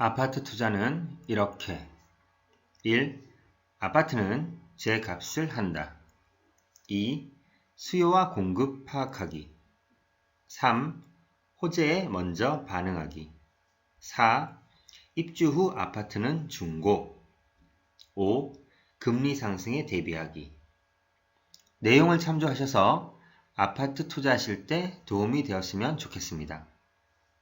아파트 투자는 이렇게 1. 아파트는 제 값을 한다. 2. 수요와 공급 파악하기. 3. 호재에 먼저 반응하기. 4. 입주 후 아파트는 중고. 5. 금리 상승에 대비하기. 내용을 참조하셔서 아파트 투자하실 때 도움이 되었으면 좋겠습니다.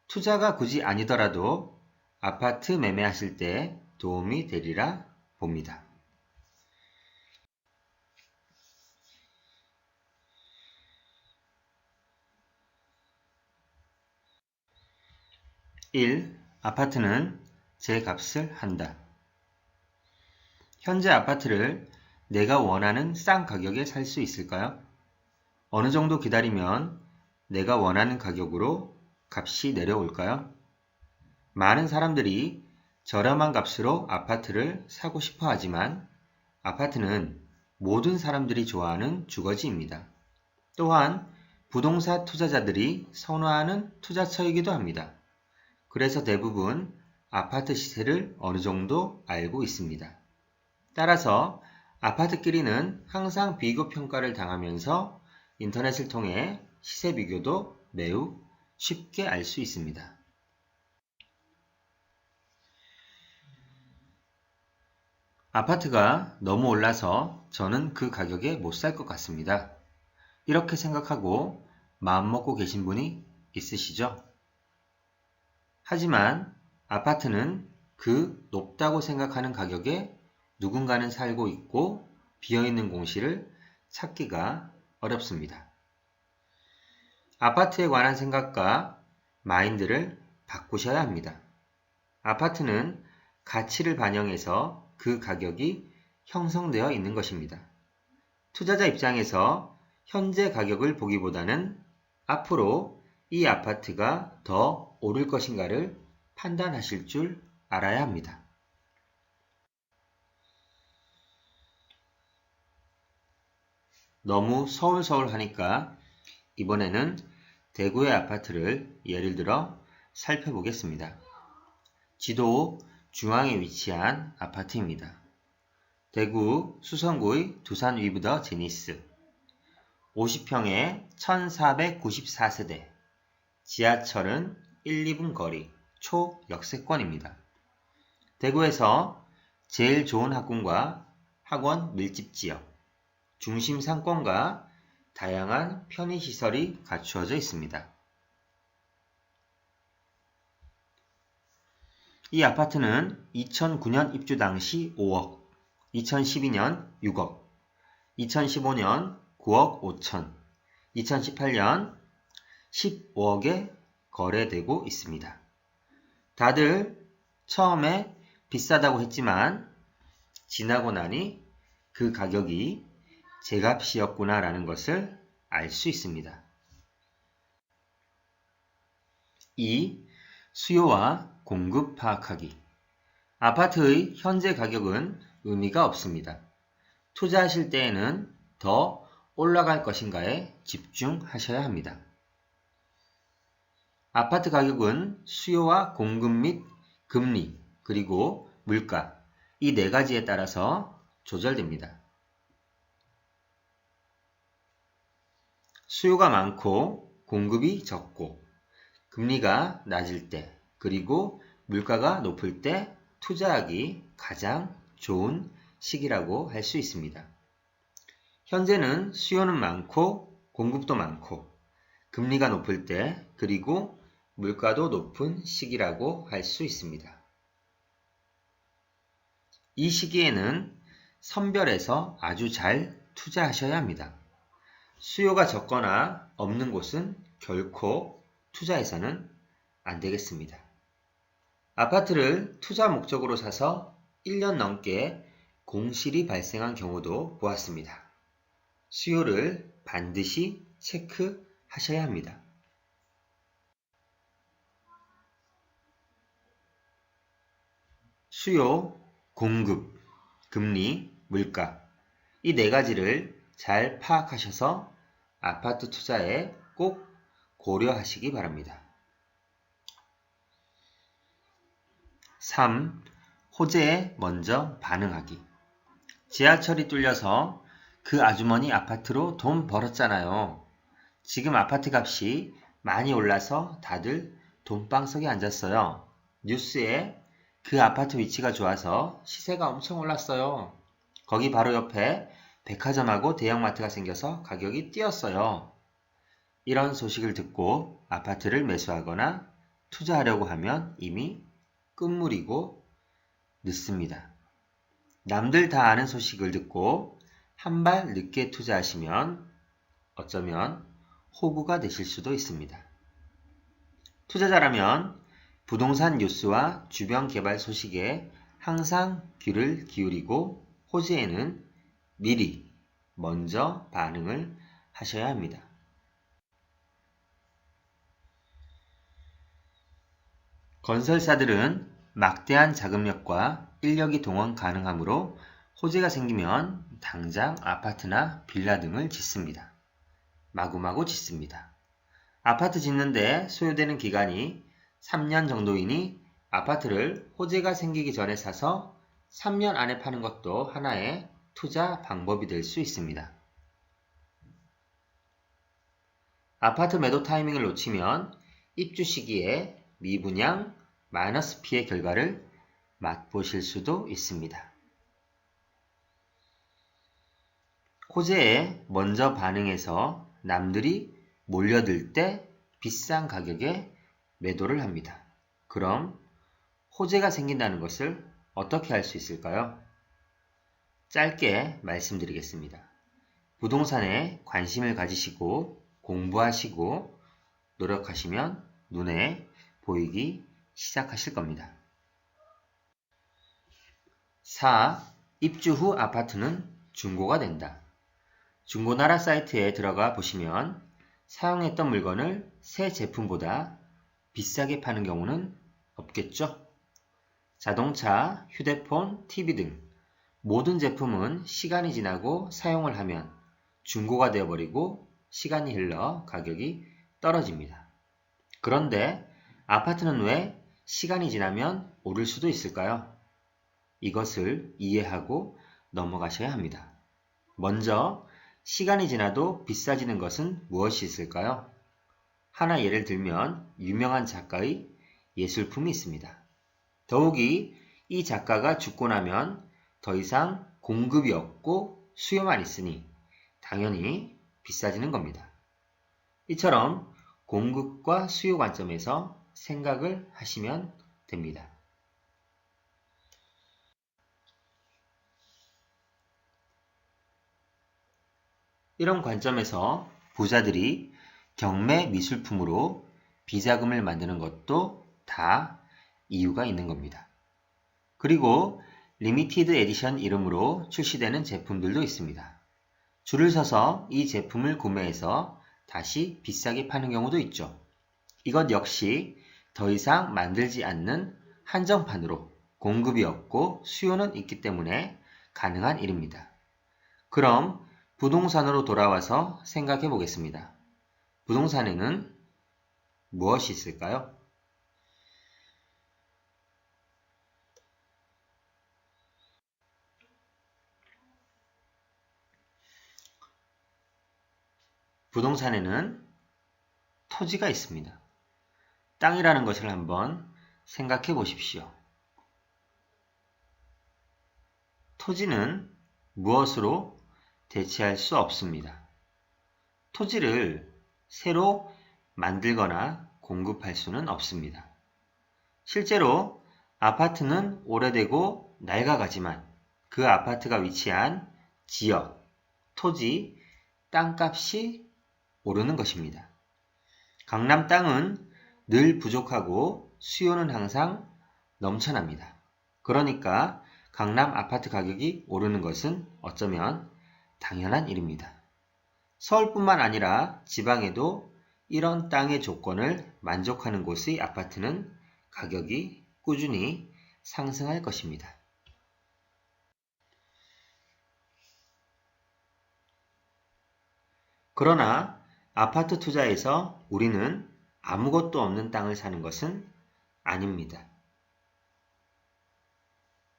투자가 굳이 아니더라도 아파트 매매하실 때 도움이 되리라 봅니다. (1) 아파트는 제 값을 한다. 현재 아파트를 내가 원하는 싼 가격에 살 수 있을까요? 어느 정도 기다리면 내가 원하는 가격으로 값이 내려올까요? 많은 사람들이 저렴한 값으로 아파트를 사고 싶어 하지만 아파트는 모든 사람들이 좋아하는 주거지입니다. 또한 부동산 투자자들이 선호하는 투자처이기도 합니다. 그래서 대부분 아파트 시세를 어느 정도 알고 있습니다. 따라서 아파트끼리는 항상 비교 평가를 당하면서 인터넷을 통해 시세 비교도 매우 쉽게 알 수 있습니다. 아파트가 너무 올라서 저는 그 가격에 못 살 것 같습니다. 이렇게 생각하고 마음먹고 계신 분이 있으시죠? 하지만 아파트는 그 높다고 생각하는 가격에 누군가는 살고 있고 비어있는 공실을 찾기가 어렵습니다. 아파트에 관한 생각과 마인드를 바꾸셔야 합니다. 아파트는 가치를 반영해서 그 가격이 형성되어 있는 것입니다. 투자자 입장에서 현재 가격을 보기보다는 앞으로 이 아파트가 더 오를 것인가를 판단하실 줄 알아야 합니다. 너무 서울 하니까 이번에는 대구의 아파트를 예를 들어 살펴보겠습니다. 지도 중앙에 위치한 아파트입니다. 대구 수성구의 두산 위브 더 제니스 50평에 1494세대 지하철은 1, 2분 거리 초역세권입니다. 대구에서 제일 좋은 학군과 학원 밀집 지역, 중심 상권과 다양한 편의시설이 갖추어져 있습니다. 이 아파트는 2009년 입주 당시 5억, 2012년 6억, 2015년 9억 5천, 2018년 15억에 거래되고 있습니다. 다들 처음에 비싸다고 했지만 지나고 나니 그 가격이 제 값이었구나 라는 것을 알 수 있습니다. 2. 수요와 공급 파악하기. 아파트의 현재 가격은 의미가 없습니다. 투자하실 때에는 더 올라갈 것인가에 집중하셔야 합니다. 아파트 가격은 수요와 공급 및 금리, 그리고 물가, 이 네 가지에 따라서 조절됩니다. 수요가 많고 공급이 적고 금리가 낮을 때 그리고 물가가 높을 때 투자하기 가장 좋은 시기라고 할 수 있습니다. 현재는 수요는 많고 공급도 많고 금리가 높을 때 그리고 물가도 높은 시기라고 할 수 있습니다. 이 시기에는 선별해서 아주 잘 투자하셔야 합니다. 수요가 적거나 없는 곳은 결코 투자해서는 안 되겠습니다. 아파트를 투자 목적으로 사서 1년 넘게 공실이 발생한 경우도 보았습니다. 수요를 반드시 체크하셔야 합니다. 수요, 공급, 금리, 물가 이 네 가지를 잘 파악하셔서 아파트 투자에 꼭 고려하시기 바랍니다. 3. 호재에 먼저 반응하기. 지하철이 뚫려서 그 아주머니 아파트로 돈 벌었잖아요. 지금 아파트 값이 많이 올라서 다들 돈방석에 앉았어요. 뉴스에 그 아파트 위치가 좋아서 시세가 엄청 올랐어요. 거기 바로 옆에 백화점하고 대형마트가 생겨서 가격이 뛰었어요. 이런 소식을 듣고 아파트를 매수하거나 투자하려고 하면 이미 끝물이고 늦습니다. 남들 다 아는 소식을 듣고 한 발 늦게 투자하시면 어쩌면 호구가 되실 수도 있습니다. 투자자라면 부동산 뉴스와 주변 개발 소식에 항상 귀를 기울이고 호재에는 미리 먼저 반응을 하셔야 합니다. 건설사들은 막대한 자금력과 인력이 동원 가능하므로 호재가 생기면 당장 아파트나 빌라 등을 짓습니다. 마구마구 짓습니다. 아파트 짓는데 소요되는 기간이 3년 정도이니 아파트를 호재가 생기기 전에 사서 3년 안에 파는 것도 하나의 투자 방법이 될 수 있습니다. 아파트 매도 타이밍을 놓치면 입주 시기에 미분양, 마이너스 피해 결과를 맛보실 수도 있습니다. 호재에 먼저 반응해서 남들이 몰려들 때 비싼 가격에 매도를 합니다. 그럼 호재가 생긴다는 것을 어떻게 알 수 있을까요? 짧게 말씀드리겠습니다. 부동산에 관심을 가지시고 공부하시고 노력하시면 눈에 보이기 시작하실 겁니다. 4. 입주 후 아파트는 중고가 된다. 중고나라 사이트에 들어가 보시면 사용했던 물건을 새 제품보다 비싸게 파는 경우는 없겠죠? 자동차, 휴대폰, TV 등 모든 제품은 시간이 지나고 사용을 하면 중고가 되어버리고 시간이 흘러 가격이 떨어집니다. 그런데 아파트는 왜 시간이 지나면 오를 수도 있을까요? 이것을 이해하고 넘어가셔야 합니다. 먼저 시간이 지나도 비싸지는 것은 무엇이 있을까요? 하나 예를 들면 유명한 작가의 예술품이 있습니다. 더욱이 이 작가가 죽고 나면 더 이상 공급이 없고 수요만 있으니 당연히 비싸지는 겁니다. 이처럼 공급과 수요 관점에서 생각을 하시면 됩니다. 이런 관점에서 부자들이 경매 미술품으로 비자금을 만드는 것도 다 이유가 있는 겁니다. 그리고 리미티드 에디션 이름으로 출시되는 제품들도 있습니다. 줄을 서서 이 제품을 구매해서 다시 비싸게 파는 경우도 있죠. 이것 역시 더 이상 만들지 않는 한정판으로 공급이 없고 수요는 있기 때문에 가능한 일입니다. 그럼 부동산으로 돌아와서 생각해 보겠습니다. 부동산에는 무엇이 있을까요? 부동산에는 토지가 있습니다. 땅이라는 것을 한번 생각해 보십시오. 토지는 무엇으로 대체할 수 없습니다. 토지를 새로 만들거나 공급할 수는 없습니다. 실제로 아파트는 오래되고 낡아가지만 그 아파트가 위치한 지역, 토지, 땅값이 오르는 것입니다. 강남 땅은 늘 부족하고 수요는 항상 넘쳐납니다. 그러니까 강남 아파트 가격이 오르는 것은 어쩌면 당연한 일입니다. 서울뿐만 아니라 지방에도 이런 땅의 조건을 만족하는 곳의 아파트는 가격이 꾸준히 상승할 것입니다. 그러나 아파트 투자에서 우리는 아무것도 없는 땅을 사는 것은 아닙니다.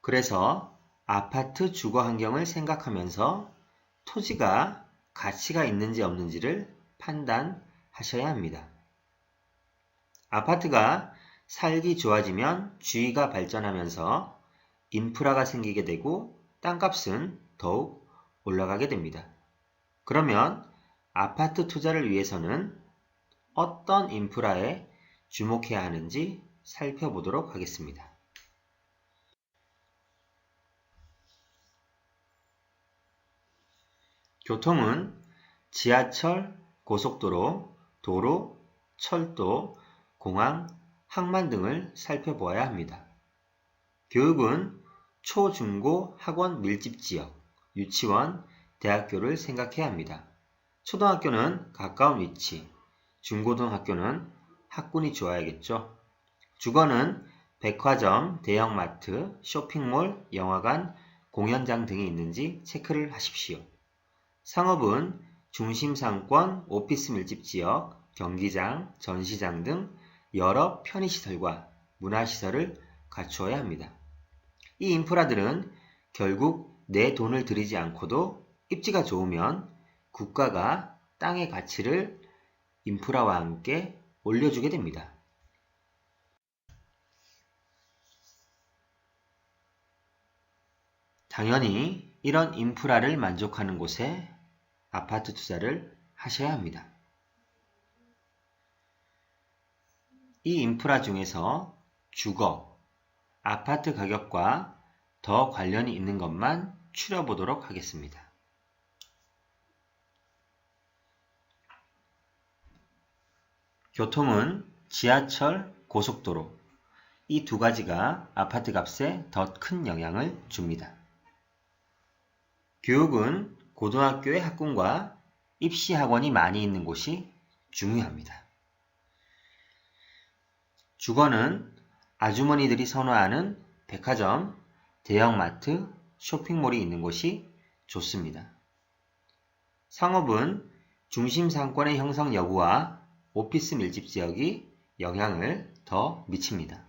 그래서 아파트 주거 환경을 생각하면서 토지가 가치가 있는지 없는지를 판단하셔야 합니다. 아파트가 살기 좋아지면 주위가 발전하면서 인프라가 생기게 되고 땅값은 더욱 올라가게 됩니다. 그러면 아파트 투자를 위해서는 어떤 인프라에 주목해야 하는지 살펴보도록 하겠습니다. 교통은 지하철, 고속도로, 도로, 철도, 공항, 항만 등을 살펴보아야 합니다. 교육은 초, 중, 고 학원 밀집 지역, 유치원, 대학교를 생각해야 합니다. 초등학교는 가까운 위치, 중고등학교는 학군이 좋아야겠죠. 주거는 백화점, 대형마트, 쇼핑몰, 영화관, 공연장 등이 있는지 체크를 하십시오. 상업은 중심상권, 오피스 밀집지역, 경기장, 전시장 등 여러 편의시설과 문화시설을 갖추어야 합니다. 이 인프라들은 결국 내 돈을 들이지 않고도 입지가 좋으면 국가가 땅의 가치를 인프라와 함께 올려주게 됩니다. 당연히 이런 인프라를 만족하는 곳에 아파트 투자를 하셔야 합니다. 이 인프라 중에서 주거, 아파트 가격과 더 관련이 있는 것만 추려보도록 하겠습니다. 교통은 지하철, 고속도로, 이 두 가지가 아파트 값에 더 큰 영향을 줍니다. 교육은 고등학교의 학군과 입시 학원이 많이 있는 곳이 중요합니다. 주거는 아주머니들이 선호하는 백화점, 대형마트, 쇼핑몰이 있는 곳이 좋습니다. 상업은 중심 상권의 형성 여부와 오피스 밀집 지역이 영향을 더 미칩니다.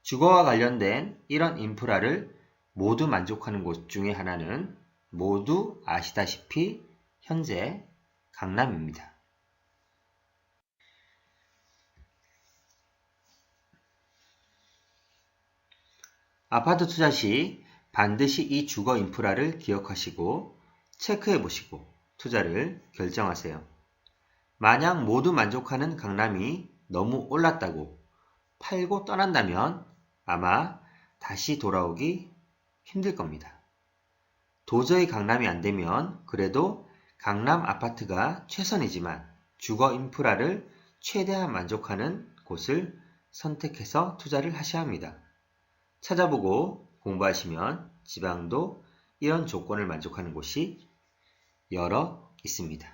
주거와 관련된 이런 인프라를 모두 만족하는 곳 중에 하나는 모두 아시다시피 현재 강남입니다. 아파트 투자 시 반드시 이 주거 인프라를 기억하시고 체크해 보시고 투자를 결정하세요. 만약 모두 만족하는 강남이 너무 올랐다고 팔고 떠난다면 아마 다시 돌아오기 힘들 겁니다. 도저히 강남이 안 되면 그래도 강남 아파트가 최선이지만 주거 인프라를 최대한 만족하는 곳을 선택해서 투자를 하셔야 합니다. 찾아보고 공부하시면 지방도 이런 조건을 만족하는 곳이 여러 있습니다.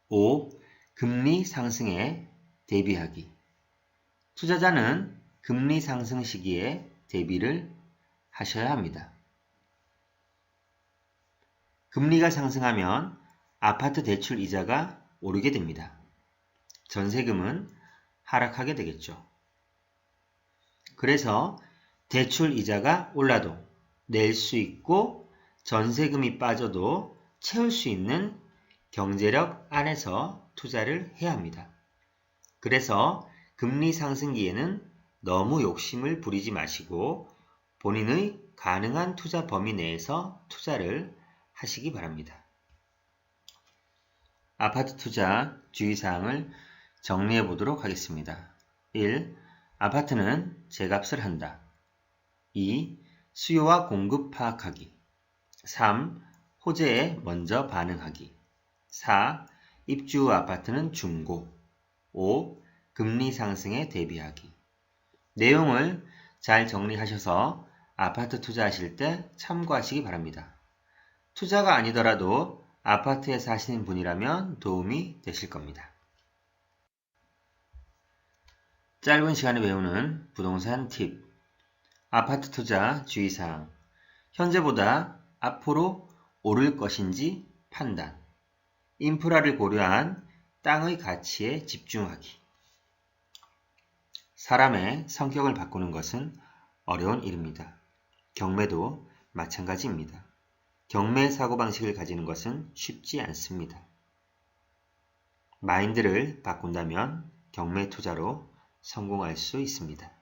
5. 금리 상승에 대비하기. 투자자는 금리 상승 시기에 대비를 하셔야 합니다. 금리가 상승하면 아파트 대출 이자가 오르게 됩니다. 전세금은 하락하게 되겠죠. 그래서 대출 이자가 올라도 낼 수 있고 전세금이 빠져도 채울 수 있는 경제력 안에서 투자를 해야 합니다. 그래서 금리 상승기에는 너무 욕심을 부리지 마시고 본인의 가능한 투자 범위 내에서 투자를 하시기 바랍니다. 아파트 투자 주의사항을 정리해 보도록 하겠습니다. 1. 아파트는 제값을 한다. 2. 수요와 공급 파악하기. 3. 호재에 먼저 반응하기. 4. 입주 후 아파트는 중고. 5. 금리 상승에 대비하기. 내용을 잘 정리하셔서 아파트 투자하실 때 참고하시기 바랍니다. 투자가 아니더라도 아파트에 사시는 분이라면 도움이 되실 겁니다. 짧은 시간에 배우는 부동산 팁. 아파트 투자 주의사항. 현재보다 앞으로 오를 것인지 판단. 인프라를 고려한 땅의 가치에 집중하기. 사람의 성격을 바꾸는 것은 어려운 일입니다. 경매도 마찬가지입니다. 경매 사고방식을 가지는 것은 쉽지 않습니다. 마인드를 바꾼다면 경매 투자로 성공할 수 있습니다.